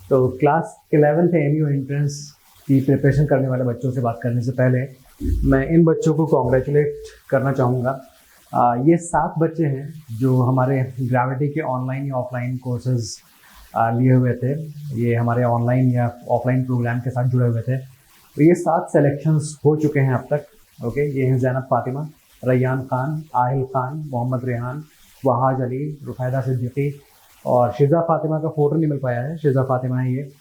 तो class 11th MU entrance की preparation करने वाले बच्चों से बात करने से पहले मैं इन बच्चों को कॉन्ग्रेचुलेट करना चाहूँगा। ये 7 बच्चे हैं जो हमारे ग्रेविटी के ऑनलाइन या ऑफलाइन कोर्सेज लिए हुए थे। ये हमारे ऑनलाइन या ऑफलाइन प्रोग्राम के साथ जुड़े हुए थे। तो ये 7 सेलेक्शंस हो चुके हैं अब तक। ओके, ये हैं ज़ैनब फातिमा, रैयान खान, आहिल खान, मोहम्मद रेहान, वहाज अली, रुफैदा सिद्दीकी और शिजा फातिमा का फ़ोटो नहीं मिल पाया है, शिजा फातिमा है ये।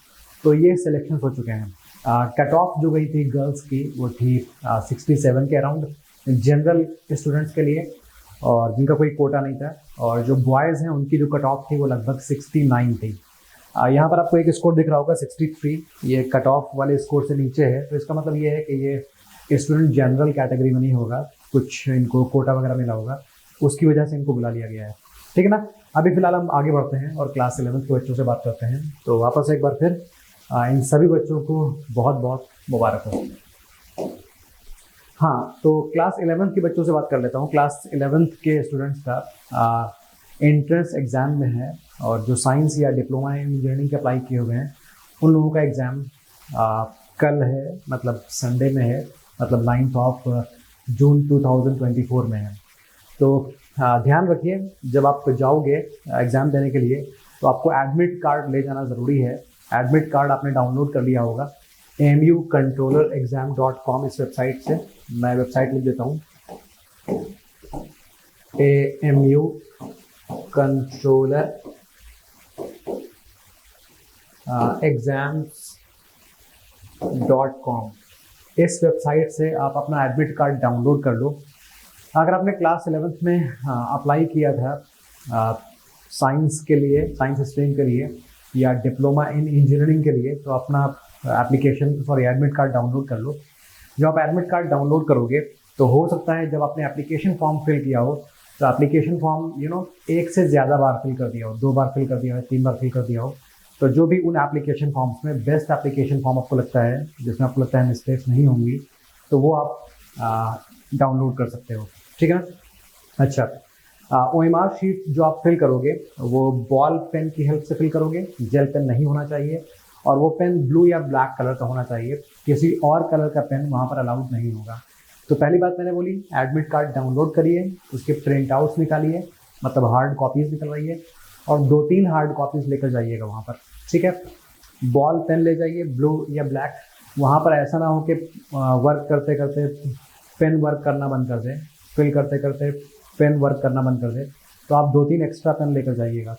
तो ये सिलेक्शन हो चुके हैं। कट ऑफ जो गई थी गर्ल्स की वो थी 67 के अराउंड जनरल स्टूडेंट्स के लिए, और जिनका कोई कोटा नहीं था। और जो बॉयज़ हैं उनकी जो कट ऑफ थी वो लगभग 69 थी। यहाँ पर आपको एक स्कोर दिख रहा होगा 63, ये कट ऑफ वाले स्कोर से नीचे है। तो इसका मतलब ये है कि ये स्टूडेंट जनरल कैटेगरी में नहीं होगा, कुछ इनको कोटा वगैरह मिला होगा, उसकी वजह से इनको बुला लिया गया है। ठीक है ना। अभी फिलहाल हम आगे बढ़ते हैं और क्लास 11th के बच्चों से बात करते हैं। तो वापस एक बार फिर इन सभी बच्चों को बहुत बहुत मुबारक हो। हाँ, तो क्लास 11th के बच्चों से बात कर लेता हूँ। क्लास 11th के स्टूडेंट्स का एंट्रेंस एग्ज़ाम में है, और जो साइंस या डिप्लोमा इन इंजीनियरिंग के अप्लाई किए हुए हैं उन लोगों का एग्ज़ाम कल है, मतलब संडे में है, मतलब 9 जून 2024 में है। तो ध्यान रखिए, जब आप जाओगे एग्ज़ाम देने के लिए तो आपको एडमिट कार्ड ले जाना ज़रूरी है। एडमिट कार्ड आपने डाउनलोड कर लिया होगा amucontrollerexam.com इस वेबसाइट से। मैं वेबसाइट लिख देता हूँ, amucontrollerexams.com। इस वेबसाइट से आप अपना एडमिट कार्ड डाउनलोड कर लो। अगर आपने क्लास 11th में अप्लाई किया था साइंस के लिए, साइंस स्ट्रीम के लिए या डिप्लोमा इन इंजीनियरिंग के लिए, तो अपना एडमिट कार्ड डाउनलोड कर लो। जब आप एडमिट कार्ड डाउनलोड करोगे तो हो सकता है जब आपने एप्लीकेशन फॉर्म फिल किया हो तो एप्लीकेशन फॉर्म एक से ज़्यादा बार फिल कर दिया हो, 2 बार फिल कर दिया हो, 3 बार फिल कर दिया हो। तो जो भी उन एप्लीकेशन फॉर्म्स में बेस्ट एप्लीकेशन फॉर्म आपको लगता है, जिसमें आपको लगता है मिस्टेक्स नहीं होंगी, तो वो आप डाउनलोड कर सकते हो। ठीक है ना। अच्छा, OMR शीट जो आप फिल करोगे वो बॉल पेन की हेल्प से फिल करोगे, जेल पेन नहीं होना चाहिए, और वो पेन ब्लू या ब्लैक कलर का होना चाहिए। किसी और कलर का पेन वहाँ पर अलाउड नहीं होगा। तो पहली बात मैंने बोली, एडमिट कार्ड डाउनलोड करिए, उसके प्रिंट आउट्स निकालिए, मतलब हार्ड कॉपीज़ निकलवाइए, और 2-3 हार्ड कॉपीज़ लेकर जाइएगा वहाँ पर। ठीक है। बॉल पेन ले जाइए, ब्लू या ब्लैक। वहाँ पर ऐसा ना हो कि वर्क करते करते पेन वर्क करना बंद कर दे, फिल करते करते पेन वर्क करना बंद कर दे। तो आप 2-3 एक्स्ट्रा पेन लेकर जाइएगा।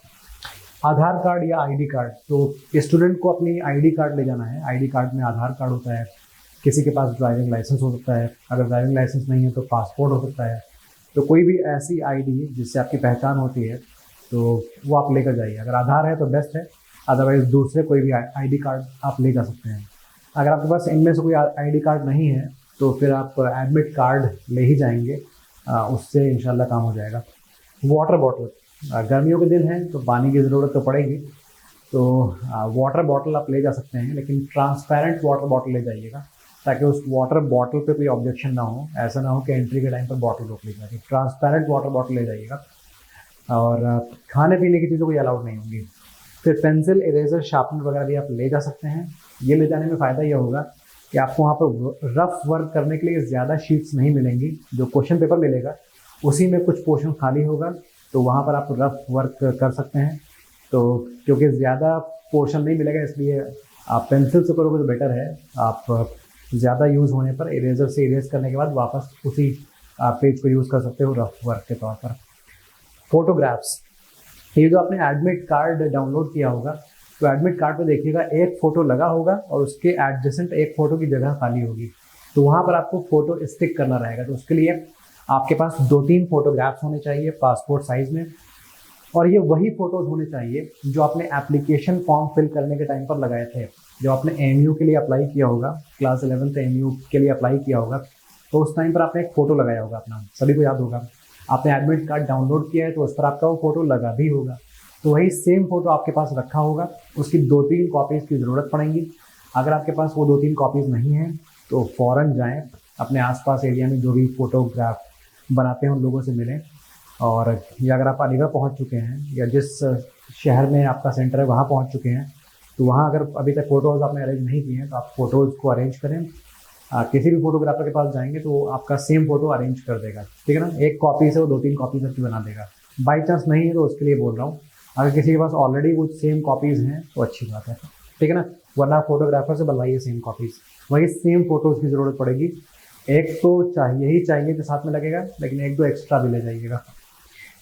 आधार कार्ड या आईडी कार्ड, तो स्टूडेंट को अपनी आईडी कार्ड ले जाना है। आईडी कार्ड में आधार कार्ड होता है, किसी के पास ड्राइविंग लाइसेंस हो सकता है, अगर ड्राइविंग लाइसेंस नहीं है तो पासपोर्ट हो सकता है। तो कोई भी ऐसी आईडी जिससे आपकी पहचान होती है तो वो आप लेकर जाइए। अगर आधार है तो बेस्ट है, अदरवाइज़ दूसरे कोई भी आईडी कार्ड आप ले जा सकते हैं। अगर आपके पास इनमें से कोई आईडी कार्ड नहीं है तो फिर आप एडमिट कार्ड ले ही जाएंगे, उससे इंशाल्लाह काम हो जाएगा। वाटर बॉटल, गर्मियों के दिन हैं तो पानी की ज़रूरत तो पड़ेगी, तो वाटर बॉटल आप ले जा सकते हैं, लेकिन ट्रांसपेरेंट वाटर बॉटल ले जाइएगा ताकि उस वाटर बॉटल पे कोई ऑब्जेक्शन ना हो। ऐसा ना हो कि एंट्री के टाइम पर बॉटल रोक ली जाए। ट्रांसपेरेंट वाटर बॉटल ले जाइएगा, और खाने पीने की चीज़ों कोई अलाउड नहीं होंगी। फिर पेंसिल, इरेजर, शार्पनर वगैरह भी आप ले जा सकते हैं। ये ले जाने में फ़ायदा ये होगा कि आपको वहाँ पर रफ वर्क करने के लिए ज़्यादा शीट्स नहीं मिलेंगी। जो क्वेश्चन पेपर मिलेगा उसी में कुछ पोर्शन खाली होगा, तो वहाँ पर आप रफ वर्क कर सकते हैं। तो क्योंकि ज़्यादा पोर्शन नहीं मिलेगा, इसलिए आप पेंसिल से करोगे तो बेटर है। आप ज़्यादा यूज़ होने पर इरेजर से इरेज करने के बाद वापस उसी पेज को यूज़ कर सकते हो रफ वर्क के तौर पर। फोटोग्राफ्स, ये जो आपने एडमिट कार्ड डाउनलोड किया होगा तो एडमिट कार्ड पे देखिएगा एक फ़ोटो लगा होगा और उसके एडजेसेंट एक फ़ोटो की जगह खाली होगी, तो वहाँ पर आपको फ़ोटो स्टिक करना रहेगा। तो उसके लिए आपके पास 2-3 फोटोग्राफ्स होने चाहिए पासपोर्ट साइज़ में, और ये वही फ़ोटोज़ होने चाहिए जो आपने एप्लीकेशन फॉर्म फिल करने के टाइम पर लगाए थे। जो आपने AMU के लिए अप्लाई किया होगा, क्लास 11th AMU के लिए अप्लाई किया होगा, तो उस टाइम पर आपने एक फ़ोटो लगाया होगा अपना, सभी को याद होगा। आपने एडमिट कार्ड डाउनलोड किया है तो उस पर आपका वो फ़ोटो लगा भी होगा, तो वही सेम फ़ोटो आपके पास रखा होगा। उसकी 2-3 कॉपीज़ की ज़रूरत पड़ेंगी। अगर आपके पास वो 2-3 कॉपीज़ नहीं हैं तो फ़ौरन जाएँ, अपने आसपास एरिया में जो भी फ़ोटोग्राफ बनाते हैं उन लोगों से मिलें। और या अगर आप अलीगढ़ पहुंच चुके हैं या जिस शहर में आपका सेंटर है वहां पहुंच चुके हैं तो वहाँ अगर अभी तक फ़ोटोज़ आपने अरेंज नहीं किए हैं तो आप फ़ोटोज़ को अरेंज करें। किसी भी फोटोग्राफर के पास जाएंगे तो वो आपका सेम फोटो अरेंज कर देगा, ठीक है ना। एक कॉपी से वो 2-3 कॉपीज आपकी बना देगा। बाई चांस नहीं है तो उसके लिए बोल रहा हूँ, अगर किसी के पास ऑलरेडी वो सेम कॉपीज़ हैं तो अच्छी बात है, ठीक है ना। वरना फोटोग्राफर से बनवाइए सेम कॉपीज़, वही सेम फोटोज़ की ज़रूरत पड़ेगी। एक तो चाहिए ही चाहिए जो साथ में लगेगा, लेकिन 1-2 एक्स्ट्रा भी ले जाइएगा।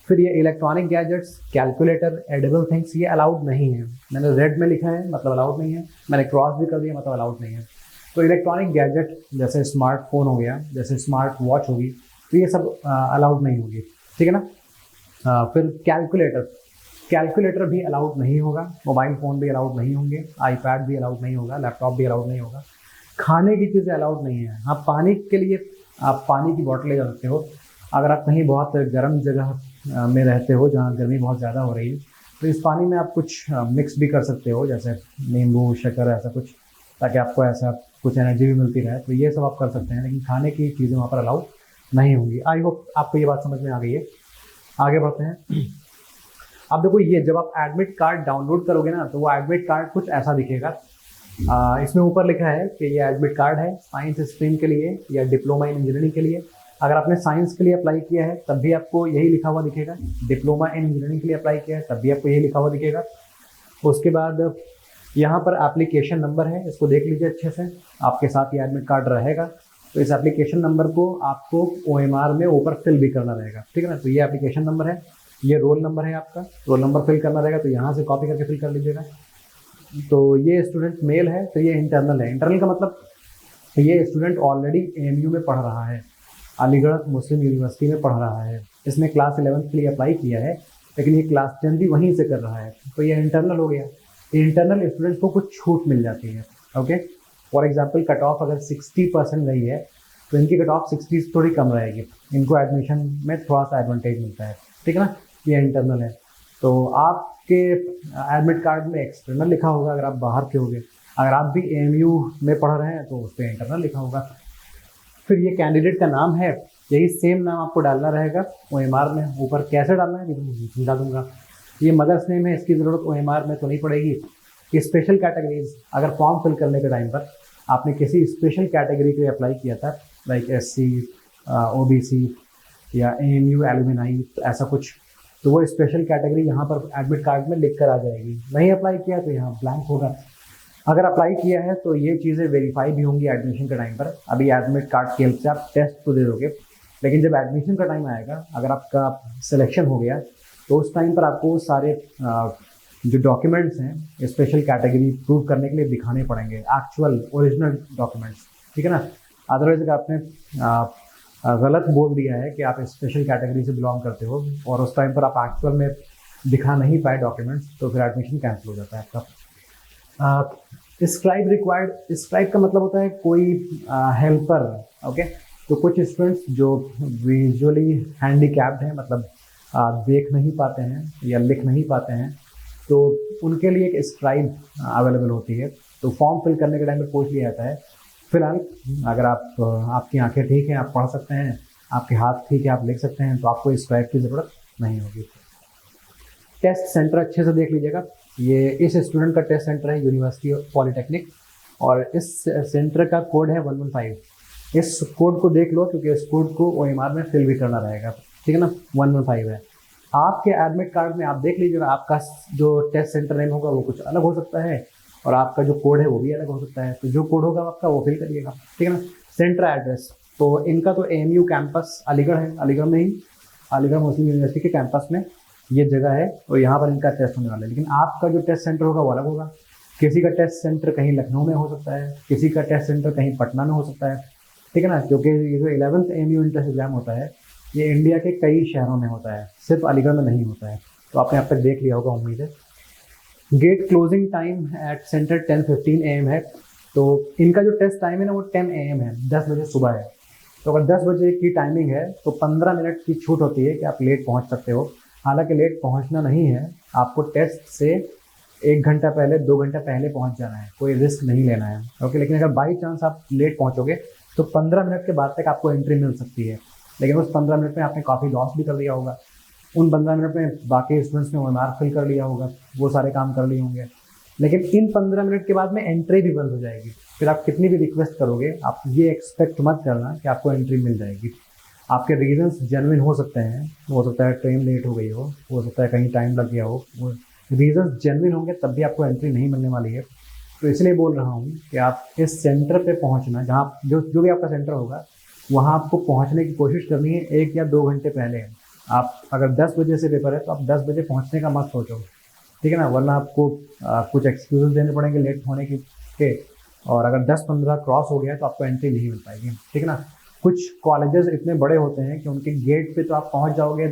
फिर ये electronic gadgets, calculator, edible things, ये अलाउड नहीं है। मैंने रेड में लिखा है मतलब अलाउड नहीं है, मैंने क्रॉस भी कर दिया मतलब अलाउड नहीं है। तो इलेक्ट्रॉनिक गैजेट जैसे स्मार्टफोन हो गया, जैसे स्मार्ट वॉच होगी, तो ये सब अलाउड नहीं होगी, ठीक है ना। फिर कैलकुलेटर भी अलाउड नहीं होगा, मोबाइल फ़ोन भी अलाउड नहीं होंगे, आईपैड भी अलाउड नहीं होगा, लैपटॉप भी अलाउड नहीं होगा। खाने की चीज़ें अलाउड नहीं है। हाँ, पानी के लिए आप पानी की बॉटल ले जा सकते हो। अगर आप कहीं बहुत गर्म जगह में रहते हो जहाँ गर्मी बहुत ज़्यादा हो रही है, तो इस पानी में आप कुछ मिक्स भी कर सकते हो, जैसे नींबू, शक्कर, ऐसा कुछ, ताकि आपको ऐसा कुछ एनर्जी भी मिलती रहे। तो ये सब आप कर सकते हैं, लेकिन खाने की चीज़ें वहाँ पर अलाउड नहीं होंगी। आई होप आपको ये बात समझ में आ गई है। आगे बढ़ते हैं। अब देखो, ये जब आप एडमिट कार्ड डाउनलोड करोगे ना, तो वो एडमिट कार्ड कुछ ऐसा दिखेगा। इसमें ऊपर लिखा है कि ये एडमिट कार्ड है साइंस स्ट्रीम के लिए या डिप्लोमा इन इंजीनियरिंग के लिए। अगर आपने साइंस के लिए अप्लाई किया है तब भी आपको यही लिखा हुआ दिखेगा। डिप्लोमा इन इंजीनियरिंग के लिए अप्लाई किया है तब भी आपको यही लिखा हुआ दिखेगा। उसके बाद यहाँ पर एप्लीकेशन नंबर है, इसको देख लीजिए अच्छे से। आपके साथ ये एडमिट कार्ड रहेगा, तो इस एप्लीकेशन नंबर को आपको OMR में ऊपर फिल भी करना रहेगा, ठीक है ना। तो ये एप्लीकेशन नंबर है, ये रोल नंबर है, आपका रोल नंबर फिल करना रहेगा, तो यहाँ से कॉपी करके फिल कर लीजिएगा। तो ये स्टूडेंट मेल है, तो ये इंटरनल है। इंटरनल का मतलब ये स्टूडेंट ऑलरेडी AMU में पढ़ रहा है, अलीगढ़ मुस्लिम यूनिवर्सिटी में पढ़ रहा है। इसने क्लास 11th के लिए अप्लाई किया है, लेकिन ये क्लास 10th भी वहीं से कर रहा है, तो ये इंटरनल हो गया। इंटरनल स्टूडेंट्स को कुछ छूट मिल जाती है, okay. For example, cut off अगर 60% रही है तो इनकी कट ऑफ 60 से थोड़ी कम रहेगी, इनको एडमिशन में थोड़ा सा एडवांटेज मिलता है, ठीक है ना। ये इंटरनल है। तो आपके एडमिट कार्ड में एक्सटर्नल लिखा होगा अगर आप बाहर के होंगे। अगर आप भी AMU में पढ़ रहे हैं तो उस पर इंटरनल लिखा होगा। फिर ये कैंडिडेट का नाम है, यही सेम नाम आपको डालना रहेगा OMR में। ऊपर कैसे डालना है मैं समझा दूंगा। ये मदर्स नेम है, इसकी ज़रूरत OMR में तो नहीं पड़ेगी। स्पेशल कैटेगरीज, अगर फॉर्म फिल करने के टाइम पर आपने किसी स्पेशल कैटेगरी के लिए अप्लाई किया था, लाइक SC, OBC या AMU एलुमिनाई, तो ऐसा कुछ, तो वो स्पेशल कैटेगरी यहाँ पर एडमिट कार्ड में लिख कर आ जाएगी। नहीं अप्लाई किया तो यहाँ ब्लैंक होगा। अगर अप्लाई किया है तो ये चीज़ें वेरीफाई भी होंगी एडमिशन के टाइम पर। अभी एडमिट कार्ड की हेल्प से आप टेस्ट तो दे दोगे, लेकिन जब एडमिशन का टाइम आएगा, अगर आपका सिलेक्शन हो गया, तो उस टाइम पर आपको सारे जो डॉक्यूमेंट्स हैं स्पेशल कैटेगरी प्रूव करने के लिए दिखाने पड़ेंगे, एक्चुअल ओरिजिनल डॉक्यूमेंट्स, ठीक है ना। अदरवाइज अगर आपने गलत बोल दिया है कि आप स्पेशल कैटेगरी से बिलोंग करते हो और उस टाइम पर आप एक्चुअल में दिखा नहीं पाए डॉक्यूमेंट्स, तो फिर एडमिशन कैंसिल हो जाता है आपका। स्क्राइब रिक्वायर्ड, स्क्राइब का मतलब होता है कोई हेल्पर, ओके। तो कुछ स्टूडेंट्स जो विजुअली हैंडीकैप्ड हैं, मतलब देख नहीं पाते हैं या लिख नहीं पाते हैं, तो उनके लिए एक स्क्राइब अवेलेबल होती है। तो फॉर्म फिल करने के टाइम में पूछ लिया जाता है। फिलहाल अगर आपकी आंखें ठीक हैं, आप पढ़ सकते हैं, आपके हाथ ठीक है, आप लिख सकते हैं, तो आपको स्क्राइब की ज़रूरत नहीं होगी। टेस्ट सेंटर अच्छे से देख लीजिएगा। ये इस स्टूडेंट का टेस्ट सेंटर है यूनिवर्सिटी पॉलिटेक्निक, और इस सेंटर का कोड है 115। इस कोड को देख लो, क्योंकि इस कोड को OMR में फिल भी करना रहेगा, ठीक है ना। 115 है। आपके एडमिट कार्ड में आप देख लीजिएगा, आपका जो टेस्ट सेंटर नेम होगा वो कुछ अलग हो सकता है, और आपका जो कोड है वो भी अलग हो सकता है। तो जो कोड होगा आपका वो फिल करिएगा, ठीक है ना। सेंटर एड्रेस, तो इनका तो AMU कैंपस अलीगढ़ है, अलीगढ़ में ही, अलीगढ़ मुस्लिम यूनिवर्सिटी के कैंपस में ये जगह है, और यहाँ पर इनका टेस्ट होने वाला है। लेकिन आपका जो टेस्ट सेंटर होगा वो अलग होगा। किसी का टेस्ट सेंटर कहीं लखनऊ में हो सकता है, किसी का टेस्ट सेंटर कहीं पटना में हो सकता है, ठीक है ना। क्योंकि ये जो 11th AMU एंट्रेंस एग्जाम होता है, ये इंडिया के कई शहरों में होता है, सिर्फ अलीगढ़ में नहीं होता है। तो आपने अब तक देख लिया होगा, उम्मीद है। Gate closing time at centre 10:15 AM है। तो इनका जो टेस्ट टाइम है ना, वो 10 AM है, 10 बजे सुबह है। तो अगर 10 बजे की टाइमिंग है तो 15 मिनट की छूट होती है कि आप लेट पहुंच सकते हो। हालांकि लेट पहुंचना नहीं है, आपको टेस्ट से 1 घंटा पहले, 2 घंटा पहले पहुंच जाना है, कोई रिस्क नहीं लेना है, ओके। लेकिन अगर बाई चांस आप लेट पहुंचोगे तो 15 मिनट के बाद तक आपको एंट्री मिल सकती है। लेकिन उस 15 मिनट में आपने काफ़ी लॉस भी कर लिया होगा। उन 15 मिनट में बाकी स्टूडेंट्स ने OMR फिल कर लिया होगा, वो सारे काम कर लिए होंगे। लेकिन इन 15 मिनट के बाद में एंट्री भी बंद हो जाएगी। फिर आप कितनी भी रिक्वेस्ट करोगे, आप ये एक्सपेक्ट मत करना कि आपको एंट्री मिल जाएगी। आपके रीजंस जेन्युइन हो सकते हैं, हो सकता है ट्रेन लेट हो गई हो सकता है कहीं टाइम लग गया हो, वो रीजंस जेन्युइन होंगे तब भी आपको एंट्री नहीं मिलने वाली है। तो इसलिए बोल रहा हूँ कि आप इस सेंटर पे पहुँचना, जहाँ जो भी आपका सेंटर होगा वहाँ आपको पहुँचने की कोशिश करनी है 1 या 2 घंटे पहले। आप अगर 10 बजे से पेपर है तो आप 10 बजे पहुँचने का मत सोचो, ठीक है ना, वरना आपको कुछ एक्सक्यूज़ देने पड़ेंगे लेट होने के। और अगर 10-15 क्रॉस हो गया तो आपको एंट्री नहीं मिल पाएगी, ठीक है ना। कुछ कॉलेजेस इतने बड़े होते हैं कि उनके गेट पे तो आप पहुंच जाओगे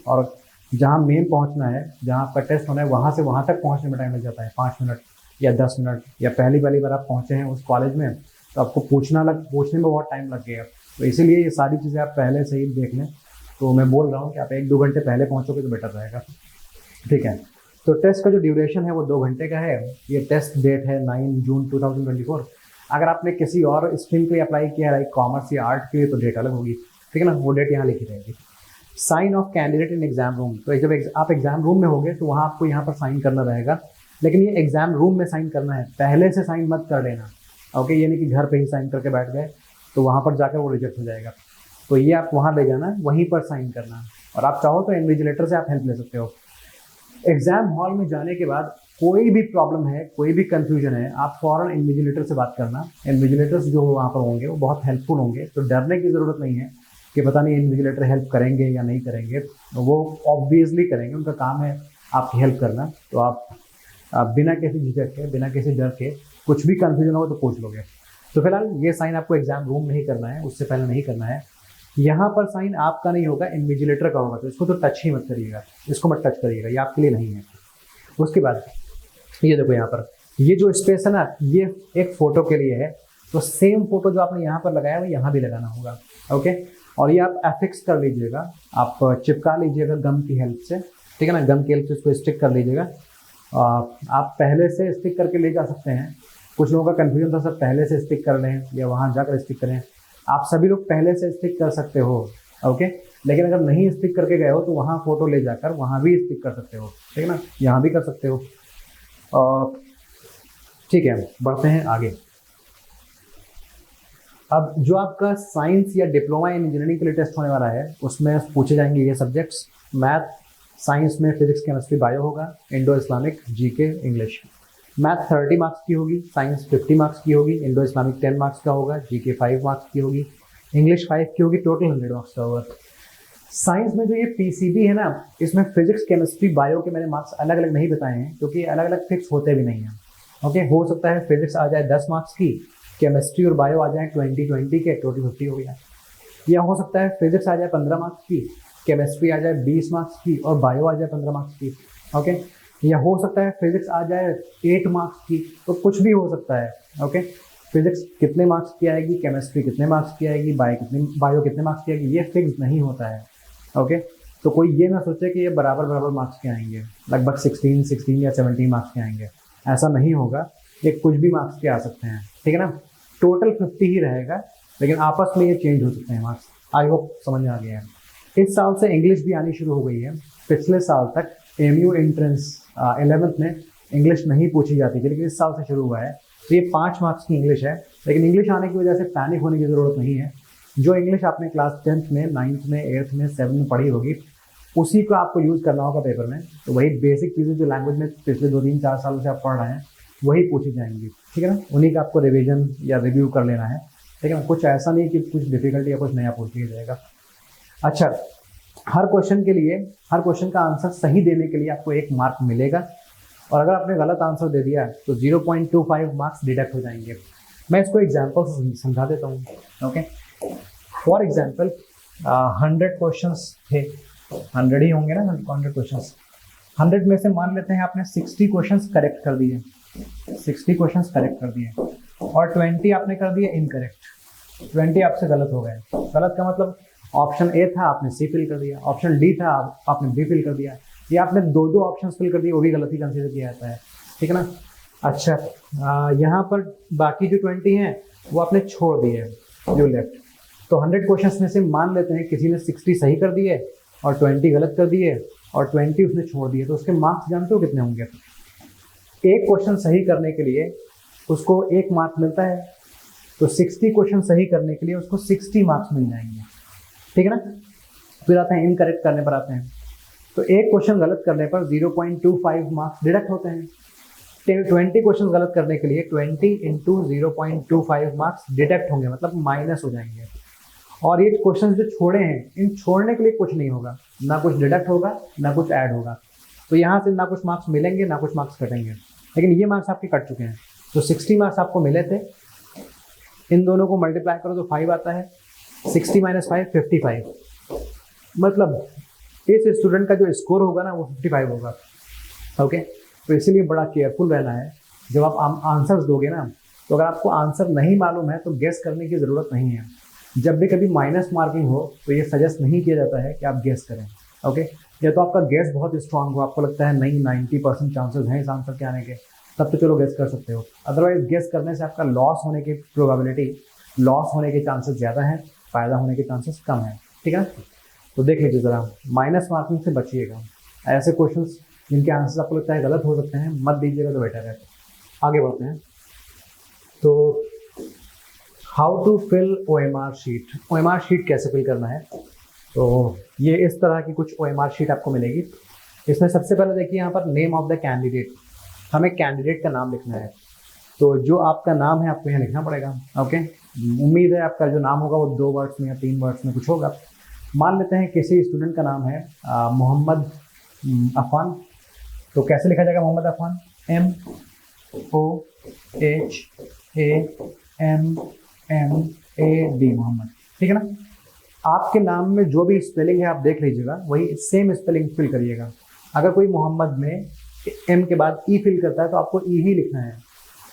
और जहां मेन पहुंचना है, जहां आपका टेस्ट होना है, वहां से वहां तक पहुंचने में टाइम लग जाता है 5 मिनट या 10 मिनट। या पहली बार आप पहुंचे हैं उस कॉलेज में तो आपको पूछने में बहुत टाइम लग गया। तो इसीलिए ये सारी चीज़ें आप पहले से ही देख लें। तो मैं बोल रहा हूँ कि आप 1-2 घंटे पहले पहुँचोगे तो बेटर रहेगा, ठीक है। तो टेस्ट का जो ड्यूरेशन है वो 2 घंटे का है। ये टेस्ट डेट है 9 जून 2024। अगर आपने किसी और स्ट्रीम के लिए अप्लाई किया है, लाइक कॉमर्स या आर्ट के लिए, तो डेट अलग होगी, ठीक है ना, वो डेट यहाँ लिखी रहेगी। Sign of candidate in exam room. तो जब आप एग्जाम रूम में होगे तो वहाँ आपको यहाँ पर साइन करना रहेगा, लेकिन ये एग्जाम रूम में साइन करना है, पहले से साइन मत कर लेना, ओके। ये नहीं कि घर पे ही साइन करके बैठ गए तो वहाँ पर जाकर वो रिजेक्ट हो जाएगा। तो ये आप वहाँ ले जाना, वहीं पर साइन करना। और आप चाहो तो इन्विजिलेटर से आप हेल्प ले सकते हो। एग्जाम हॉल में जाने के बाद कोई भी प्रॉब्लम है, कोई भी कंफ्यूजन है, आप फौरन इन्विजिलेटर से बात करना। इन्विजिलेटर्स जो वहाँ पर होंगे वो बहुत हेल्पफुल होंगे, तो डरने की ज़रूरत नहीं है कि पता नहीं इन्विजिलेटर हेल्प करेंगे या नहीं करेंगे। वो ऑब्वियसली करेंगे, उनका काम है आपकी हेल्प करना। तो आप बिना किसी झिझक के, बिना किसी डर के, कुछ भी कंफ्यूजन हो तो पूछ लोगे। तो फिलहाल ये साइन आपको एग्जाम रूम में ही करना है, उससे पहले नहीं करना है। यहाँ पर साइन आपका नहीं होगा, इन्विजिलेटर का होगा, तो इसको तो टच ही मत करिएगा, इसको मत टच करिएगा, ये आपके लिए नहीं है। उसके बाद ये देखो यहाँ पर ये जो स्पेस है ना, ये एक फ़ोटो के लिए है, तो सेम फोटो जो आपने यहाँ पर लगाया है यहाँ भी लगाना होगा, ओके। और ये आप एफिक्स कर लीजिएगा, आप चिपका लीजिएगा गम की हेल्प से, ठीक है ना, गम की हेल्प से इसको स्टिक कर लीजिएगा। आप पहले से स्टिक करके ले जा सकते हैं। कुछ लोगों का कन्फ्यूजन था सर पहले से स्टिक कर लें या वहाँ जाकर स्टिक करें। आप सभी लोग पहले से स्टिक कर सकते हो, ओके। लेकिन अगर नहीं स्टिक करके गए हो तो वहाँ फोटो ले जाकर वहाँ भी स्टिक कर सकते हो, ठीक है ना, यहाँ भी कर सकते हो। ठीक है, बढ़ते हैं आगे। अब जो आपका साइंस या डिप्लोमा इन इंजीनियरिंग के लिए टेस्ट होने वाला है, उसमें पूछे जाएंगे ये सब्जेक्ट्स। मैथ, साइंस में फिजिक्स, केमिस्ट्री, बायो होगा, Indo Islamic, GK, English. Math 30 marks की होगी, साइंस 50 मार्क्स की होगी, इंडो इस्लामिक 10 मार्क्स का होगा, जीके 5 मार्क्स की होगी, इंग्लिश 5 की होगी, टोटल 100 मार्क्स का होगा। साइंस में जो ये पीसीबी है ना, इसमें फिजिक्स, केमिस्ट्री, बायो के मैंने मार्क्स अलग अलग नहीं बताए हैं, क्योंकि अलग अलग फिक्स होते भी नहीं हैं, ओके। हो सकता है फिजिक्स आ जाए 10 मार्क्स की, केमिस्ट्री और बायो आ जाए 20 के, टोटल 50 हो गया। या हो सकता है फिजिक्स आ जाए 15 मार्क्स की, केमिस्ट्री आ जाए 20 मार्क्स की और बायो आ जाए 15 मार्क्स की, ओके। या हो सकता है फिजिक्स आ जाए 8 मार्क्स की, तो कुछ भी हो सकता है, ओके। फिजिक्स कितने मार्क्स की आएगी, केमिस्ट्री कितने मार्क्स की आएगी, बायो कितने मार्क्स की आएगी, ये फिक्स नहीं होता है, ओके। तो कोई ये ना सोचे कि ये बराबर मार्क्स के आएंगे, लगभग 16 या 17 मार्क्स के आएंगे, ऐसा नहीं होगा। ये कुछ भी मार्क्स के आ सकते हैं, ठीक है ना। टोटल 50 ही रहेगा, लेकिन आपस में ये चेंज हो सकते हैं मार्क्स। आई होप समझ में आ गया है। इस साल से इंग्लिश भी आनी शुरू हो गई है। पिछले साल तक एमयू एंट्रेंस 11th में इंग्लिश नहीं पूछी जाती थी, लेकिन इस साल से शुरू हुआ है। तो ये 5 मार्क्स की इंग्लिश है, लेकिन इंग्लिश आने की वजह से पैनिक होने की ज़रूरत नहीं है। जो इंग्लिश आपने क्लास 10th में, 9th में, 8th में, 7th में पढ़ी होगी, उसी को आपको यूज़ करना होगा पेपर में। तो वही बेसिक चीज़ें जो लैंग्वेज में पिछले 2-3-4 सालों से आप पढ़ रहे हैं, वही पूछी जाएंगी, ठीक है ना। उन्हीं का आपको रिवीजन या रिव्यू कर लेना है, ठीक है ना। कुछ ऐसा नहीं कि कुछ डिफिकल्टी या कुछ नया पूछ लिया जाएगा। अच्छा, हर क्वेश्चन का आंसर सही देने के लिए आपको 1 मार्क मिलेगा, और अगर आपने गलत आंसर दे दिया तो 0.25 मार्क्स डिडक्ट हो जाएंगे। मैं इसको एग्जाम्पल से समझा देता हूँ, ओके। फॉर एग्जाम्पल 100 क्वेश्चंस थे, 100 ही होंगे ना, 100 क्वेश्चंस। 100 में से मान लेते हैं आपने 60 क्वेश्चंस करेक्ट कर दिए, 60 क्वेश्चंस करेक्ट कर दिए, और 20 आपने कर दिए इनकरेक्ट। 20 आपसे गलत हो गए। गलत का मतलब ऑप्शन ए था, आपने सी फिल कर दिया, ऑप्शन डी था, आपने बी फिल कर दिया, या आपने 2 ऑप्शन फिल कर दिए, वो भी गलत ही कंसीडर किया जाता है, ठीक है ना। अच्छा, यहाँ पर बाकी जो 20 हैं वो आपने छोड़ दिए, जो लेफ्ट। तो 100 क्वेश्चंस में से मान लेते हैं किसी ने 60 सही कर दिए और 20 गलत कर दिए, और 20 उसने छोड़ दिए, तो उसके मार्क्स जानते हो कितने होंगे? एक क्वेश्चन सही करने के लिए उसको 1 मार्क मिलता है, तो 60 क्वेश्चन सही करने के लिए उसको 60 मार्क्स मिल जाएंगे, ठीक है ना। फिर आते हैं इनकरेक्ट करने पर आते हैं, तो एक क्वेश्चन गलत करने पर 0.25 मार्क्स डिडक्ट होते हैं। 20 क्वेश्चन गलत करने के लिए 20 इंटू 0.25 मार्क्स डिडक्ट होंगे, मतलब माइनस हो जाएंगे। और ये क्वेश्चन जो छोड़े हैं, इन छोड़ने के लिए कुछ नहीं होगा, ना कुछ डिडक्ट होगा ना कुछ ऐड होगा, तो यहाँ से ना कुछ मार्क्स मिलेंगे ना कुछ मार्क्स कटेंगे, लेकिन ये मार्क्स आपके कट चुके हैं। तो 60 मार्क्स आपको मिले थे, इन दोनों को मल्टीप्लाई करो तो 5 आता है, 60 माइनस 5 55, मतलब इस स्टूडेंट का जो स्कोर होगा ना वो 55 होगा। ओके, तो इसीलिए बड़ा केयरफुल रहना है जब आप आंसर्स दोगे ना। तो अगर आपको आंसर नहीं मालूम है तो गेस करने की ज़रूरत नहीं है। जब भी कभी माइनस मार्किंग हो तो ये सजेस्ट नहीं किया जाता है कि आप गेस करें। ओके, या तो आपका गेस बहुत स्ट्रांग हो, आपको लगता है नहीं 90% चांसेस हैं इस आंसर के आने के, तब तो चलो गेस कर सकते हो। अदरवाइज गेस करने से आपका लॉस होने की प्रोबेबिलिटी, लॉस होने के चांसेस ज़्यादा हैं, फ़ायदा होने के चांसेस कम है, ठीक है। तो देख लीजिए ज़रा, माइनस मार्किंग से बचिएगा। ऐसे क्वेश्चंस जिनके आंसर्स आपको लगता है गलत हो सकते हैं मत दीजिएगा तो बेटर है। आगे बढ़ते हैं। तो how to fill OMR sheet. OMR sheet कैसे फिल करना है, तो ये इस तरह की कुछ OMR शीट आपको मिलेगी। इसमें सबसे पहले देखिए यहाँ पर नेम ऑफ द कैंडिडेट, हमें कैंडिडेट का नाम लिखना है। तो जो आपका नाम है आपको यहाँ लिखना पड़ेगा। ओके, उम्मीद है आपका जो नाम होगा वो 2 वर्ड्स में या 3 वर्ड्स में कुछ होगा। मान लेते हैं किसी स्टूडेंट का नाम है मोहम्मद अफान, तो कैसे लिखा जाएगा मोहम्मद अफान, MOHAMMAD, मोहम्मद, ठीक है ना। आपके नाम में जो भी स्पेलिंग है आप देख लीजिएगा, वही सेम स्पेलिंग फिल करिएगा। अगर कोई मोहम्मद में M के बाद E फिल करता है तो आपको E ही लिखना है।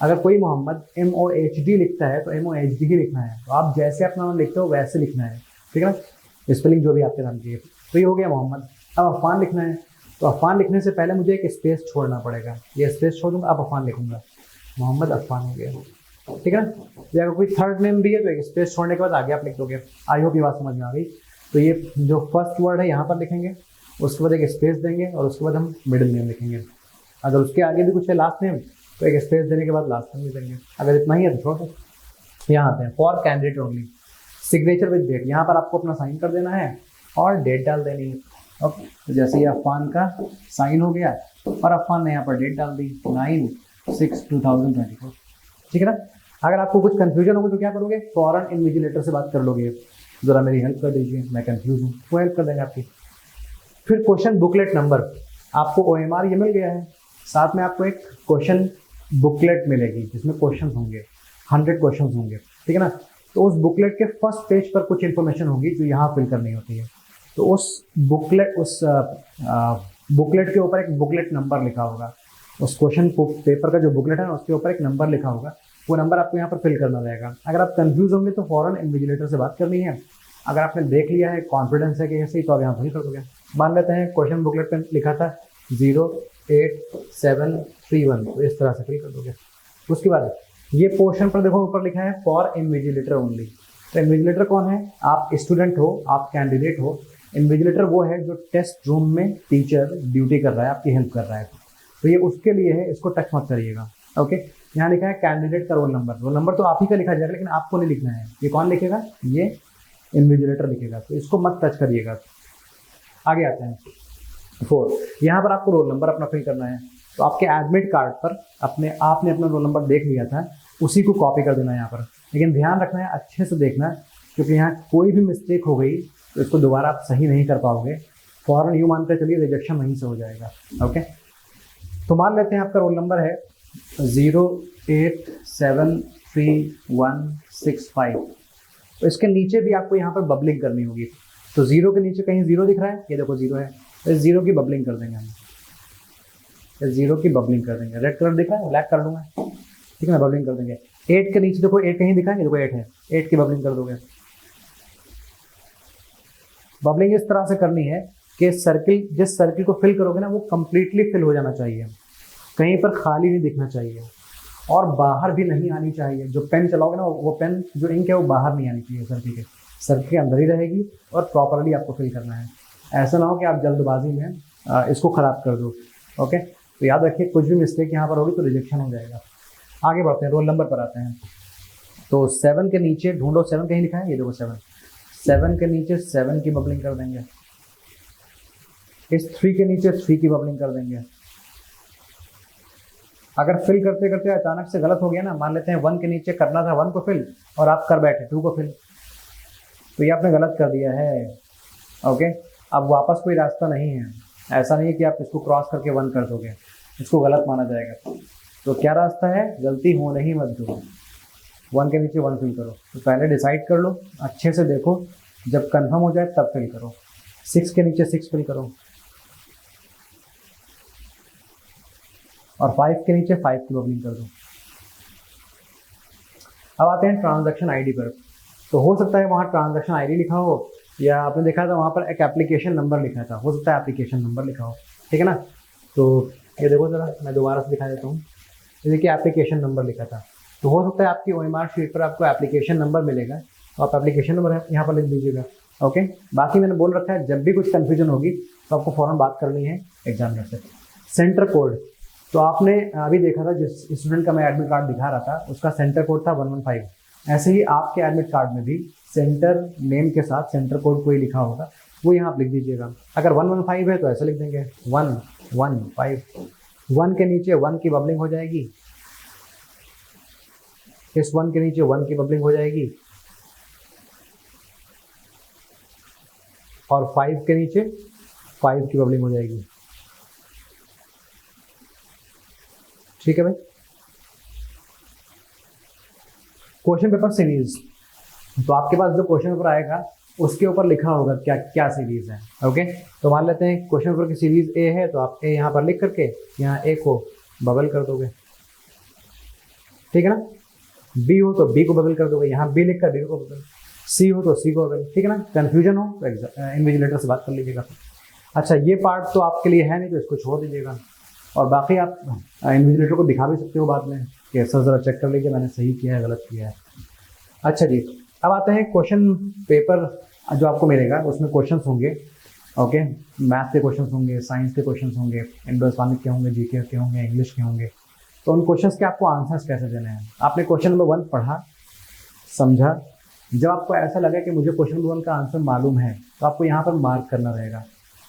अगर कोई मोहम्मद MOHD लिखता है तो MOHD ही लिखना है। तो आप जैसे अपना नाम लिखते हो वैसे लिखना है, ठीक है ना, स्पेलिंग जो भी आपके नाम की है। तो ये हो गया मोहम्मद। अब अफान लिखना है, तो अफान लिखने से पहले मुझे एक स्पेस छोड़ना पड़ेगा, ये स्पेस छोड़ दूंगा, अब अफान लिखूंगा, मोहम्मद अफान हो गया, ठीक है ना। या अगर कोई थर्ड नेम भी है तो एक स्पेस छोड़ने के बाद आगे आप लिख दोगे। आई होप ये बात समझ में आ गई। तो ये जो फर्स्ट वर्ड है यहाँ पर लिखेंगे, उसके बाद एक स्पेस देंगे और उसके बाद हम मिडिल नेम लिखेंगे। अगर उसके आगे भी कुछ है लास्ट नेम तो एक स्पेस देने के बाद लास्ट नेम भी देंगे। अगर इतना ही है तो छोड़ दो। यहाँ आते हैं for candidate only, signature with date, यहाँ पर आपको अपना साइन कर देना है और डेट डाल देनी है। ओके, तो जैसे ये अफान का साइन हो गया और अफान ने यहाँ पर डेट डाल दी 9/6/2024, ठीक है ना। अगर आपको कुछ कंफ्यूजन होगा तो क्या करोगे, फॉरन इन्विजिलेटर से बात कर लोगे, ज़रा मेरी हेल्प कर दीजिए, मैं कंफ्यूज हूँ, वो हेल्प कर देंगे आपकी। फिर क्वेश्चन बुकलेट नंबर, आपको OMR ये मिल गया है, साथ में आपको एक क्वेश्चन बुकलेट मिलेगी जिसमें क्वेश्चन होंगे, 100 क्वेश्चन होंगे, ठीक है ना। तो उस बुकलेट के फर्स्ट पेज पर कुछ इन्फॉर्मेशन होगी जो यहाँ फिल करनी होती है। तो उस बुकलेट के ऊपर एक बुकलेट नंबर लिखा होगा, उस क्वेश्चन पेपर का जो बुकलेट है ना उसके ऊपर एक नंबर लिखा होगा, वो नंबर आपको यहाँ पर फिल करना रहेगा। अगर आप कंफ्यूज होंगे तो फॉरन इन्विजिलेटर से बात करनी है। अगर आपने देख लिया है, कॉन्फिडेंस है कि ऐसे ही, तो आप यहाँ फिल कर दोगे। मान लेते हैं क्वेश्चन बुकलेट पर लिखा था 08731, तो इस तरह से फिल कर दोगे। उसके बाद ये पोर्शन पर देखो ऊपर लिखा है फॉर इन्विजिलेटर ओनली। तो इन्विजिलेटर कौन है, आप स्टूडेंट हो, आप कैंडिडेट हो। इन्विजिलेटर वो है जो टेस्ट रूम में टीचर ड्यूटी कर रहा है, आपकी हेल्प कर रहा है, तो ये उसके लिए है, इसको टच मत करिएगा। ओके, यहाँ लिखा है कैंडिडेट का रोल नंबर, रोल नंबर तो आप ही का लिखा जाएगा लेकिन आपको नहीं लिखना है। ये कौन लिखेगा, ये इन्विजिलेटर लिखेगा, तो इसको मत टच करिएगा। आगे आते हैं 4, यहाँ पर आपको रोल नंबर अपना फिल करना है। तो आपके एडमिट कार्ड पर आपने अपना रोल नंबर देख लिया था, उसी को कॉपी कर देना है यहाँ पर। लेकिन ध्यान रखना है, अच्छे से देखना, क्योंकि यहाँ कोई भी मिस्टेक हो गई तो इसको दोबारा आप सही नहीं कर पाओगे। फौरन यूँ मानते चलिए रिजेक्शन वहीं से हो जाएगा। ओके, तो मान लेते हैं आपका रोल नंबर है 0873165। तो इसके नीचे भी आपको यहाँ पर बबलिंग करनी होगी। तो 0 के नीचे कहीं 0 दिख रहा है, ये देखो 0 है, तो इस 0 की बबलिंग कर देंगे हम, इस 0 की बबलिंग कर देंगे। रेड कलर दिख रहा है, ब्लैक कर दूंगा, ठीक है ना, बबलिंग कर देंगे। 8 के नीचे देखो 8 कहीं दिखा है, देखो 8 है, 8 की बबलिंग कर दोगे। बबलिंग इस तरह से करनी है कि सर्किल, जिस सर्किल को फिल करोगे ना वो कंप्लीटली फिल हो जाना चाहिए, कहीं पर खाली नहीं दिखना चाहिए और बाहर भी नहीं आनी चाहिए। जो पेन चलाओगे ना वो पेन जो इंक है वो बाहर नहीं आनी चाहिए, सर्किल के अंदर ही रहेगी और प्रॉपरली आपको फिल करना है। ऐसा ना हो कि आप जल्दबाजी में इसको ख़राब कर दो। ओके, तो याद रखिए कुछ भी मिस्टेक यहाँ पर होगी तो रिजेक्शन हो जाएगा। आगे बढ़ते हैं, रोल नंबर पर आते हैं। तो 7 के नीचे ढूंढो, 7 कहीं लिखा है, ये देखो 7, 7 के नीचे 7 की बबलिंग कर देंगे। इस 3 के नीचे 3 की बबलिंग कर देंगे। अगर फिल करते करते अचानक से गलत हो गया ना, मान लेते हैं 1 के नीचे करना था 1 को फिल और आप कर बैठे 2 को फिल, तो ये आपने गलत कर दिया है। ओके, अब वापस कोई रास्ता नहीं है, ऐसा नहीं है कि आप इसको क्रॉस करके 1 कर दोगे, इसको गलत माना जाएगा। तो क्या रास्ता है, गलती होने ही मत दो, 1 के नीचे 1 फिल करो। तो पहले डिसाइड कर लो, अच्छे से देखो, जब कंफर्म हो जाए तब फिल करो। 6 के नीचे 6 फिल करो और 5 के नीचे 5 की बबलिंग कर दो। अब आते हैं ट्रांजैक्शन आईडी पर। तो हो सकता है वहाँ ट्रांजैक्शन आईडी लिखा हो, या आपने देखा था वहाँ पर एक एप्लीकेशन नंबर लिखा था, हो सकता है एप्लीकेशन नंबर लिखा हो, ठीक है ना। तो ये देखो ज़रा, मैं दोबारा से दिखा देता हूँ। ये देखिए एप्लीकेशन नंबर लिखा था, तो हो सकता है आपकी OMR शीट पर आपको एप्लीकेशन नंबर मिलेगा, तो आप एप्लीकेशन नंबर यहाँ पर लिख दीजिएगा। ओके, बाकी मैंने बोल रखा है जब भी कुछ कन्फ्यूजन होगी तो आपको फ़ौरन बात करनी है एग्जामिनर से। सेंटर कोड, तो आपने अभी देखा था जिस स्टूडेंट का मैं एडमिट कार्ड दिखा रहा था उसका सेंटर कोड था 115। ऐसे ही आपके एडमिट कार्ड में भी सेंटर नेम के साथ सेंटर कोड कोई लिखा होगा, वो यहाँ आप लिख दीजिएगा। अगर 115 है तो ऐसे लिख देंगे 115। 1 के नीचे 1 की बबलिंग हो जाएगी, इस 1 के नीचे 1 की बबलिंग हो जाएगी, और 5 के नीचे 5 की बबलिंग हो जाएगी। ठीक है भाई। क्वेश्चन पेपर सीरीज, तो आपके पास जो क्वेश्चन पेपर आएगा उसके ऊपर लिखा होगा क्या क्या सीरीज है। ओके, तो मान लेते हैं क्वेश्चन पेपर की सीरीज ए है, तो आप ए यहाँ पर लिख करके यहाँ ए को बबल कर दोगे, ठीक है ना। बी हो तो बी को बबल कर दोगे, यहाँ बी लिख कर बी को बबल, सी हो तो सी को बबल, ठीक है ना। कन्फ्यूजन हो तो इन्विजिलेटर से बात कर लीजिएगा। अच्छा, ये पार्ट तो आपके लिए है नहीं, तो इसको छोड़ दीजिएगा, और बाकी आप इन्विजिलेटर को दिखा भी सकते हो बाद में कि सर ज़रा चेक कर लीजिए मैंने सही किया है गलत किया है। अच्छा जी, अब आते हैं क्वेश्चन पेपर जो आपको मिलेगा, उसमें क्वेश्चंस होंगे। ओके, मैथ के क्वेश्चंस होंगे, साइंस के क्वेश्चंस होंगे, इंडो इस्लामिक के होंगे, जीके के होंगे, इंग्लिश के होंगे। तो उन क्वेश्चंस के आपको आंसर्स कैसे देने हैं। आपने क्वेश्चन नंबर 1 पढ़ा, समझा, जब आपको ऐसा लगा कि मुझे क्वेश्चन नंबर 1 का आंसर मालूम है तो आपको यहाँ पर मार्क करना रहेगा।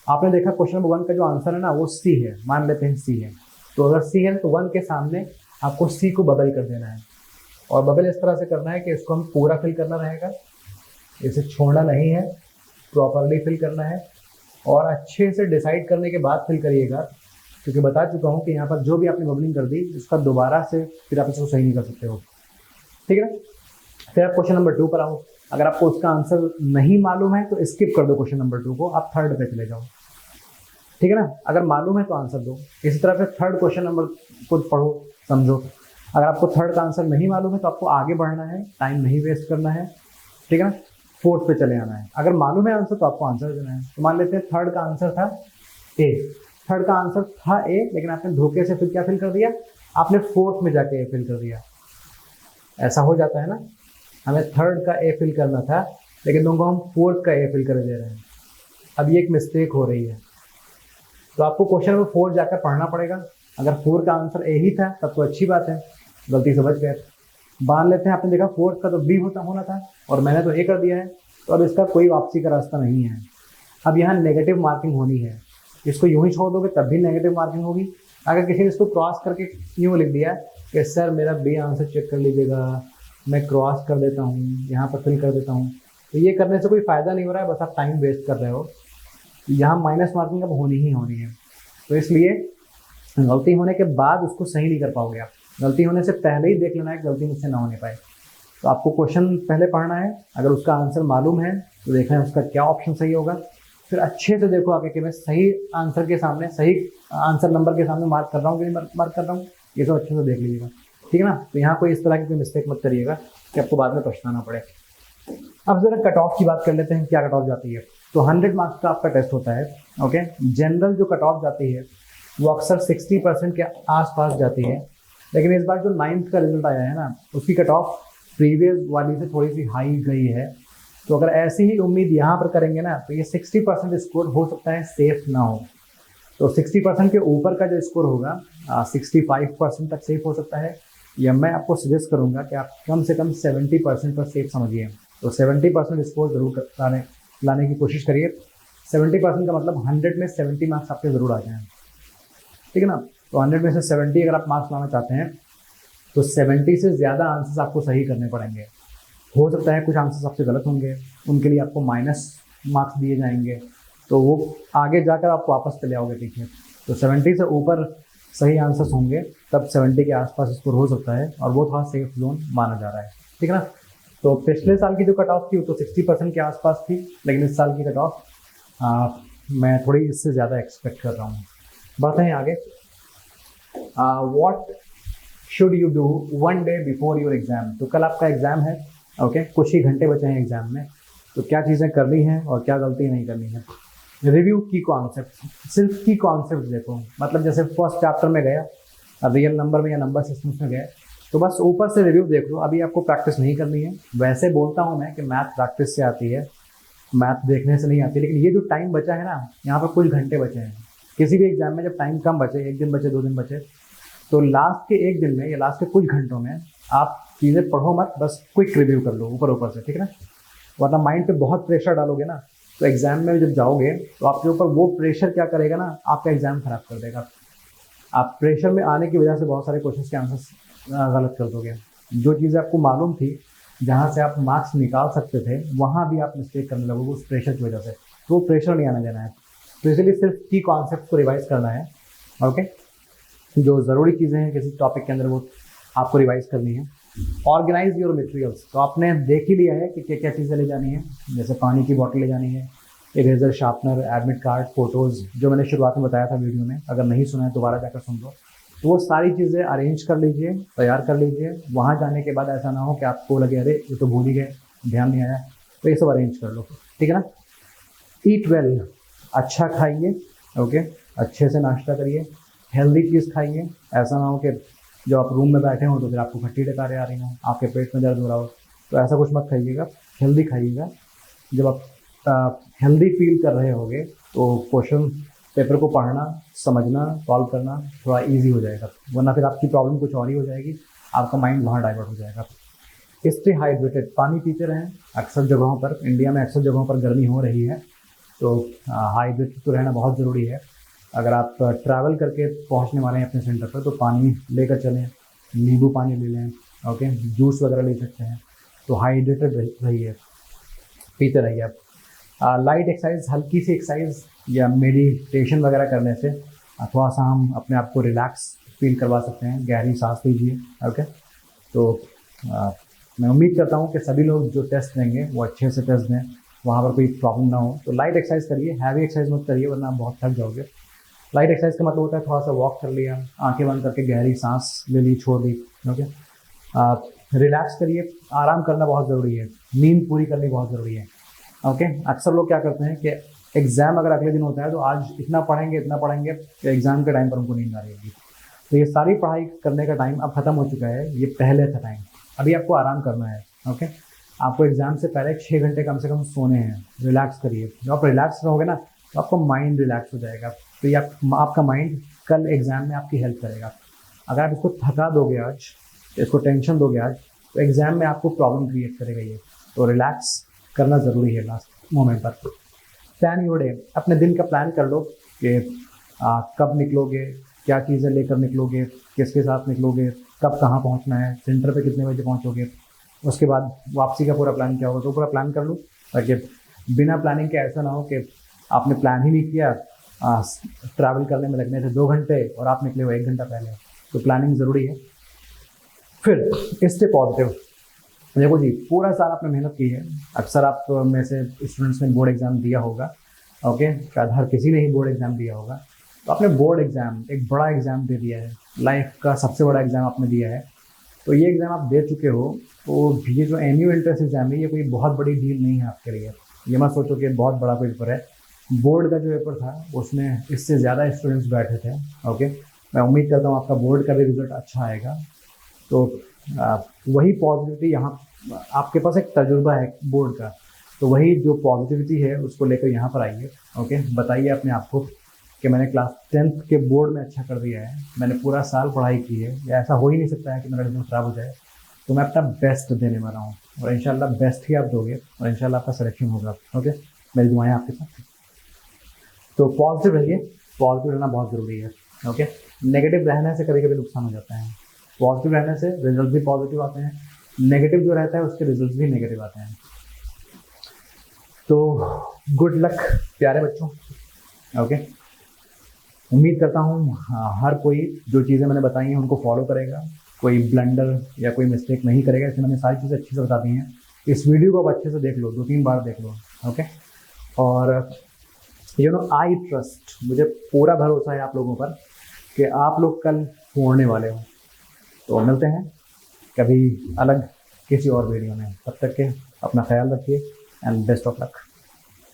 आपने देखा क्वेश्चन नंबर 1 का जो आंसर है ना वो सी है, मान लेते हैं सी है, तो अगर सी है तो 1 के सामने आपको सी को बबल कर देना है, और बबल इस तरह से करना है कि इसको हम पूरा फिल करना रहेगा, इसे छोड़ना नहीं है, प्रॉपरली फिल करना है, और अच्छे से डिसाइड करने के बाद फिल करिएगा, क्योंकि बता चुका हूँ कि यहाँ पर जो भी आपने बबलिंग कर दी उसका दोबारा से फिर आप इसको सही नहीं कर सकते हो, ठीक है ना। फिर आप क्वेश्चन नंबर 2 पर आओ, अगर आपको उसका आंसर नहीं मालूम है तो स्किप कर दो क्वेश्चन नंबर 2 को, आप थर्ड पे चले जाओ, ठीक है ना। अगर मालूम है तो आंसर दो। इसी तरह फिर थर्ड क्वेश्चन नंबर को पढ़ो, समझो। अगर आपको थर्ड का आंसर नहीं मालूम है तो आपको आगे बढ़ना है, टाइम नहीं वेस्ट करना है, ठीक है ना। फोर्थ पे चले आना है। अगर मालूम है आंसर तो आपको आंसर देना है। तो मान लेते हैं थर्ड का आंसर था ए, थर्ड का आंसर था ए, लेकिन आपने धोखे से फिर क्या फिल कर दिया, आपने फोर्थ में जाके ए फिल कर दिया। ऐसा हो जाता है ना, हमें थर्ड का ए फिल करना था लेकिन तुमको हम फोर्थ का ए फिल कर दे रहे हैं। अब ये एक मिस्टेक हो रही है, तो आपको क्वेश्चन नंबर 4 जाकर पढ़ना पड़ेगा। अगर 4 का आंसर ए ही था तब तो अच्छी बात है, गलती से बच गए। मान लेते हैं आपने देखा 4 का तो बी होना था और मैंने तो ए कर दिया है, तो अब इसका कोई वापसी का रास्ता नहीं है। अब यहाँ नेगेटिव मार्किंग होनी है, इसको यूं ही छोड़ दोगे तब भी नेगेटिव मार्किंग होगी। अगर किसी ने इसको क्रॉस करके यूँ लिख दिया कि सर मेरा बी आंसर चेक कर लीजिएगा, मैं क्रॉस कर देता हूँ, यहाँ पर फिल कर देता हूँ, तो ये करने से कोई फ़ायदा नहीं हो रहा है, बस आप टाइम वेस्ट कर रहे हो। यहाँ माइनस मार्किंग अब होनी ही होनी है, तो इसलिए गलती होने के बाद उसको सही नहीं कर पाओगे आप। गलती होने से पहले ही देख लेना है गलती मुझसे ना होने पाए। तो आपको क्वेश्चन पहले पढ़ना है, अगर उसका आंसर मालूम है तो देखना है उसका क्या ऑप्शन सही होगा, फिर अच्छे से देखो आगे कि मैं सही आंसर के सामने, सही आंसर नंबर के सामने मार्क कर रहा हूँ कि नहीं मार्क कर रहा हूँ, ये सब अच्छे से देख लीजिएगा, ठीक है ना। तो यहाँ कोई इस तरह की कोई मिस्टेक मत करिएगा कि आपको बाद में पछताना पड़े। अब जरा कट ऑफ की बात कर लेते हैं, क्या कट ऑफ जाती है। तो 100 मार्क्स का आपका टेस्ट होता है, ओके। जनरल जो कट ऑफ जाती है वो अक्सर 60% के आसपास जाती है, लेकिन इस बार जो 9th का रिजल्ट आया है ना, उसकी कट ऑफ प्रीवियस वाली से थोड़ी सी हाई गई है। तो अगर ऐसी ही उम्मीद यहाँ पर करेंगे ना तो ये 60% स्कोर हो सकता है सेफ ना हो। तो 60% के ऊपर का जो स्कोर होगा 65% तक सेफ हो सकता है, या मैं आपको सजेस्ट करूंगा कि आप कम से कम 70% पर सेफ समझिए। तो 70% स्कोर जरूर लाने की कोशिश करिए। 70% का मतलब 100 में 70 मार्क्स आपके ज़रूर आ जाएँ, ठीक है ना। तो 100 में से 70 अगर आप मार्क्स लाना चाहते हैं तो 70 से ज़्यादा आंसर्स आपको सही करने पड़ेंगे। हो सकता है कुछ आंसर्स आपसे गलत होंगे, उनके लिए आपको माइनस मार्क्स दिए जाएंगे, तो वो आगे जाकर आप वापस चले आओगे पीछे। तो 70 से ऊपर सही आंसर्स होंगे तब 70 के आसपास स्कोर हो सकता है, और वो थोड़ा सेफ जोन माना जा रहा है, ठीक है ना। तो पिछले साल की जो कट ऑफ थी वो तो 60% के आसपास थी, लेकिन इस साल की कट ऑफ मैं थोड़ी इससे ज़्यादा एक्सपेक्ट कर रहा हूँ। बढ़ते हैं आगे। What should you do 1 day before your exam. तो कल आपका एग्जाम है, ओके, कुछ ही घंटे बचे हैं एग्जाम में, तो क्या चीज़ें करनी है और क्या गलती नहीं करनी है। रिव्यू की कॉन्सेप्ट, सिर्फ की कॉन्सेप्ट देखो, मतलब जैसे फर्स्ट चैप्टर में गया, रियल नंबर में या नंबर सिस्टम्स में गए, तो बस ऊपर से रिव्यू देख लो, अभी आपको प्रैक्टिस नहीं करनी है। वैसे बोलता हूँ मैं कि मैथ प्रैक्टिस से आती है, मैथ देखने से नहीं आती, लेकिन ये जो टाइम बचा है ना, यहाँ पर कुछ घंटे बचे हैं। किसी भी एग्जाम में जब टाइम कम बचे, 1 दिन बचे, 2 दिन बचे, तो लास्ट के 1 दिन में या लास्ट के कुछ घंटों में आप चीज़ें पढ़ो मत, बस क्विक रिव्यू कर लो ऊपर ऊपर से, ठीक है ना। वरना माइंड पे बहुत प्रेशर डालोगे ना, तो एग्जाम में जब जाओगे तो आपके ऊपर वो प्रेशर क्या करेगा ना, आपका एग्जाम खराब कर देगा। आप प्रेशर में आने की वजह से बहुत सारे क्वेश्चन के आंसर्स गलत कर दोगे। जो चीज़ें आपको मालूम थी, जहाँ से आप मार्क्स निकाल सकते थे, वहाँ भी आप मिस्टेक करने लगोगे उस प्रेशर की वजह से। तो वो प्रेशर नहीं आना देना है, तो इसलिए सिर्फ की कॉन्सेप्ट को रिवाइज करना है, ओके। जो ज़रूरी चीज़ें हैं किसी टॉपिक के अंदर वो आपको रिवाइज करनी है। ऑर्गेनाइज योर मटेरियल्स, तो आपने देख ही लिया है कि क्या क्या चीज़ें ले जानी है, जैसे पानी की बॉटल ले जानी है, eraser, sharpener, admit card, photos, जो मैंने शुरुआत में बताया था वीडियो में, अगर नहीं सुना है दोबारा जाकर सुन लो। तो वो सारी चीज़ें अरेंज कर लीजिए, तैयार कर लीजिए। वहाँ जाने के बाद ऐसा ना हो कि आपको लगे अरे ये तो भूल ही गए, ध्यान नहीं आया, तो ये सब अरेंज कर लो, ठीक है ना। ईट वेल, अच्छा खाइए, ओके, अच्छे से नाश्ता करिए, हेल्दी चीज़ खाइए। ऐसा ना हो कि जब आप रूम में बैठे हो तो फिर आपको खट्टी डकारें आ रही हों, आपके पेट में दर्द हो रहा हो, तो ऐसा कुछ मत खाइएगा, हेल्दी खाइएगा। जब आप हेल्दी फील कर रहे होगे तो क्वेश्चन पेपर को पढ़ना, समझना, सॉल्व करना थोड़ा इजी हो जाएगा, वरना फिर आपकी प्रॉब्लम कुछ और ही हो जाएगी, आपका माइंड वहाँ डाइवर्ट हो जाएगा। स्टे हाइड्रेटेड, पानी पीते रहें। अक्सर जगहों पर, इंडिया में अक्सर जगहों पर गर्मी हो रही है, तो हाइड्रेटेड तो रहना बहुत ज़रूरी है। अगर आप ट्रैवल करके पहुंचने वाले हैं अपने सेंटर पर, तो पानी लेकर चलें, नींबू पानी ले लें, ओके, जूस वगैरह ले सकते हैं। तो हाइड्रेटेड रहिए, पीते रहिए आप। लाइट एक्सरसाइज, हल्की सी एक्सरसाइज या मेडिटेशन वगैरह करने से थोड़ा सा हम अपने आप को रिलैक्स फील करवा सकते हैं। गहरी सांस लीजिए, ओके। तो मैं उम्मीद करता हूँ कि सभी लोग जो टेस्ट देंगे वो अच्छे से टेस्ट दें, वहाँ पर कोई प्रॉब्लम ना हो। तो लाइट एक्सरसाइज करिए, हैवी एक्सरसाइज मत करिए, वरना आप बहुत थक जाओगे। लाइट एक्सरसाइज का मतलब होता है थोड़ा सा वॉक कर लिया, आंखें बंद करके गहरी सांस ले ली, छोड़ दी, ओके। रिलैक्स करिए, आराम करना बहुत ज़रूरी है, नींद पूरी करनी बहुत ज़रूरी है, ओके। अक्सर लोग क्या करते हैं कि एग्ज़ाम अगर अगले दिन होता है तो आज इतना पढ़ेंगे कि एग्ज़ाम के टाइम पर उनको नींद आ रही होगी। तो ये सारी पढ़ाई करने का टाइम अब ख़त्म हो चुका है, ये पहले था टाइम, अभी आपको आराम करना है, ओके। आपको एग्ज़ाम से पहले 6 घंटे कम से कम सोने हैं। रिलैक्स करिए, जब आप रिलैक्स रहोगे ना तो आपका माइंड रिलैक्स हो जाएगा, तो ये आपका माइंड कल एग्ज़ाम में आपकी हेल्प करेगा। अगर आप इसको थका दोगे आज, इसको टेंशन दोगे आज, तो एग्ज़ाम में आपको प्रॉब्लम क्रिएट करेगा ये। तो रिलैक्स करना ज़रूरी है लास्ट मोमेंट पर। प्लान योर डे, अपने दिन का प्लान कर लो कि कब निकलोगे, क्या चीज़ें लेकर निकलोगे, किसके साथ निकलोगे, कब कहाँ पहुँचना है, सेंटर पे कितने बजे पहुँचोगे, उसके बाद वापसी का पूरा प्लान क्या होगा, तो पूरा प्लान कर लो, ताकि बिना प्लानिंग के ऐसा ना हो कि आपने प्लान ही नहीं किया, ट्रैवल करने में लगने थे 2 घंटे और आप निकले हो 1 घंटा पहले। तो प्लानिंग ज़रूरी है। फिर स्टे पॉजिटिव, देखो जी, पूरा साल आपने मेहनत की है। अक्सर आप में से स्टूडेंट्स ने बोर्ड एग्ज़ाम दिया होगा, ओके, शायद हर किसी ने ही बोर्ड एग्ज़ाम दिया होगा। तो आपने बोर्ड एग्ज़ाम, एक बड़ा एग्ज़ाम दे दिया है, लाइफ का सबसे बड़ा एग्ज़ाम आपने दिया है। तो ये एग्ज़ाम आप दे चुके हो, तो ये जो एनुअल एंट्रेंस एग्ज़ाम है, ये कोई बहुत बड़ी डील नहीं है आपके लिए। ये मत सोचो कि बहुत बड़ा कोई पेपर है। बोर्ड का जो पेपर था उसमें इससे ज़्यादा स्टूडेंट्स बैठे थे, ओके। मैं उम्मीद करता हूँ आपका बोर्ड का भी रिज़ल्ट अच्छा आएगा। तो वही पॉजिटिविटी यहाँ, आपके पास एक तजुर्बा है बोर्ड का, तो वही जो पॉजिटिविटी है उसको लेकर यहाँ पर आइए, ओके। बताइए अपने आप को कि मैंने क्लास 10th के बोर्ड में अच्छा कर दिया है, मैंने पूरा साल पढ़ाई की है, या ऐसा हो ही नहीं सकता है कि मेरा रिजल्ट ख़राब हो जाए। तो मैं अपना बेस्ट देने वाला हूँ और इंशाल्लाह बेस्ट ही आप दोगे और इंशाल्लाह आपका सिलेक्शन होगा। ओके, मेरी दुआएं आपके साथ। तो पॉजिटिव रहिए, पॉजिटिव रहना बहुत ज़रूरी है। ओके, नेगेटिव रहने से कभी कभी नुकसान हो जाता है। पॉजिटिव रहने से रिजल्ट भी पॉजिटिव आते हैं, नेगेटिव जो रहता है उसके रिजल्ट भी नेगेटिव आते हैं। तो गुड लक प्यारे बच्चों। ओके, उम्मीद करता हूँ हर कोई जो चीज़ें मैंने बताई हैं उनको फॉलो करेगा, कोई ब्लंडर या कोई मिस्टेक नहीं करेगा। इसमें मैंने सारी चीज़ें अच्छे से बता दी हैं। इस वीडियो को आप अच्छे से देख लो, 2-3 बार देख लो। ओके, और आई ट्रस्ट, मुझे पूरा भरोसा है आप लोगों पर कि आप लोग कल फोड़ने वाले हो। तो मिलते हैं कभी अलग किसी और वीडियो में, तब तक के अपना ख्याल रखिए एंड बेस्ट ऑफ लक।